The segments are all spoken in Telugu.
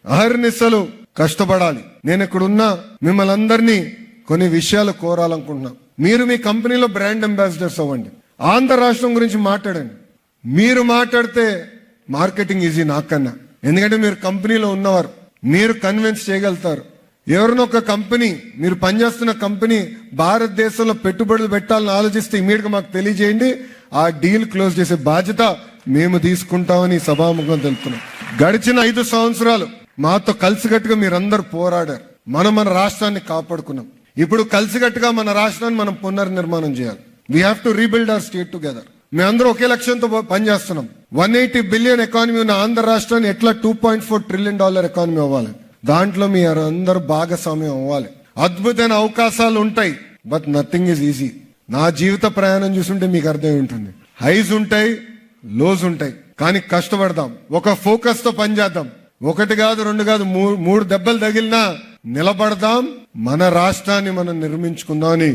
అహర్నిశలు కష్టపడాలి. నేను ఇక్కడున్న మిమ్మల్ని అందరినీ కొన్ని విషయాలు కోరాలనుకుంటున్నా. మీరు మీ కంపెనీలో బ్రాండ్ అంబాసిడర్స్ అవ్వండి. ఆంధ్ర రాష్ట్రం గురించి మాట్లాడండి. మీరు మాట్లాడితే మార్కెటింగ్ ఈజీ నాకన్నా, ఎందుకంటే మీరు కంపెనీలో ఉన్నవారు, మీరు కన్విన్స్ చేయగలుగుతారు. ఎవరినో ఒక కంపెనీ, మీరు పనిచేస్తున్న కంపెనీ భారతదేశంలో పెట్టుబడులు పెట్టాలని ఆలోచిస్తే ఇమీడియట్ గా మాకు తెలియజేయండి. ఆ డీల్ క్లోజ్ చేసే బాధ్యత మేము తీసుకుంటామని సభాముఖం తెలుపుతున్నాం. గడిచిన 5 సంవత్సరాలు మాతో కలిసికట్టుగా మీరందరూ పోరాడారు. మన రాష్ట్రాన్ని కాపాడుకున్నాం. ఇప్పుడు కలిసికట్టుగా మన రాష్ట్రాన్ని మనం పునర్నిర్మాణం చేయాలి. We have to rebuild our state together. మేమందరూ ఒకే లక్ష్యంతో పనిచేస్తున్నాం. 180 బిలియన్ ఎకానమీ ఉన్న ఆంధ్ర రాష్ట్రాన్ని ఎట్లా $2.4 ట్రిలియన్ ఎకానమీ అవ్వాలి, దాంట్లో మీ అందరూ భాగస్వామ్యం అవ్వాలి. అద్భుతమైన అవకాశాలు ఉంటాయి, బట్ నథింగ్ ఈజ్ ఈజీ. నా జీవిత ప్రయాణం చూస్తుంటే మీకు అర్థమై ఉంటుంది. హైస్ ఉంటాయి, లోస్ ఉంటాయి, కానీ కష్టపడదాం. ఒక ఫోకస్ తో పనిచేద్దాం. 1 కాదు, 2 కాదు, 3 దెబ్బలు తగిలినా నిలబడదాం. మన రాష్ట్రాన్ని మనం నిర్మించుకుందామని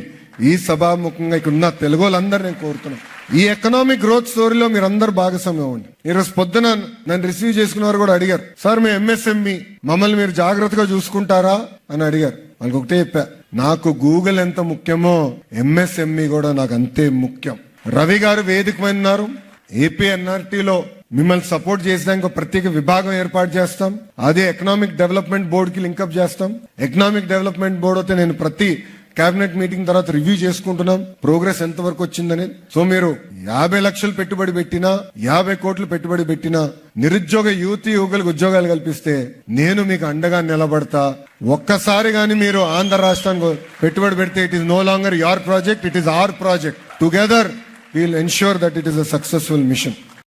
ఈ సభాముఖంగా ఇక్కడ ఉన్న తెలుగు వాళ్ళందరూ నేను కోరుతున్నాను. ఈ ఎకనామిక్ గ్రోత్ స్టోరీలో మీరు అందరు భాగస్వామ్యం అవ్వండి. ఈరోజు పొద్దున నన్ను రిసీవ్ చేసుకున్న వారు కూడా అడిగారు, సార్ మేము ఎంఎస్ఎంఈ, మమ్మల్ని మీరు జాగ్రత్తగా చూసుకుంటారా అని అడిగారు. వాళ్ళకి ఒకటే చెప్పా, నాకు గూగుల్ ఎంత ముఖ్యమో ఎంఎస్ఎంఈ కూడా నాకు అంతే ముఖ్యం. రవి గారు వేదికమైన ఉన్నారు. ఏపీఎన్ఆర్టీలో మిమ్మల్ని సపోర్ట్ చేసేదానికి ప్రత్యేక విభాగం ఏర్పాటు చేస్తాం. అదే ఎకనామిక్ డెవలప్మెంట్ బోర్డు కి లింకప్ చేస్తాం. ఎకనామిక్ డెవలప్మెంట్ బోర్డు అయితే నేను ప్రతి కేబినెట్ మీటింగ్ తర్వాత రివ్యూ చేసుకుంటున్నాం ప్రోగ్రెస్ ఎంత వరకు వచ్చిందని. సో మీరు 50 లక్షలు పెట్టుబడి పెట్టినా, 50 కోట్లు పెట్టుబడి పెట్టినా, నిరుద్యోగ యువకులకు ఉద్యోగాలు కల్పిస్తే నేను మీకు అండగా నిలబడతా. ఒక్కసారి గాని మీరు ఆంధ్ర రాష్ట్రానికి పెట్టుబడి పెడితే it is no longer your project, it is our project. Together we will ensure that it is a successful mission.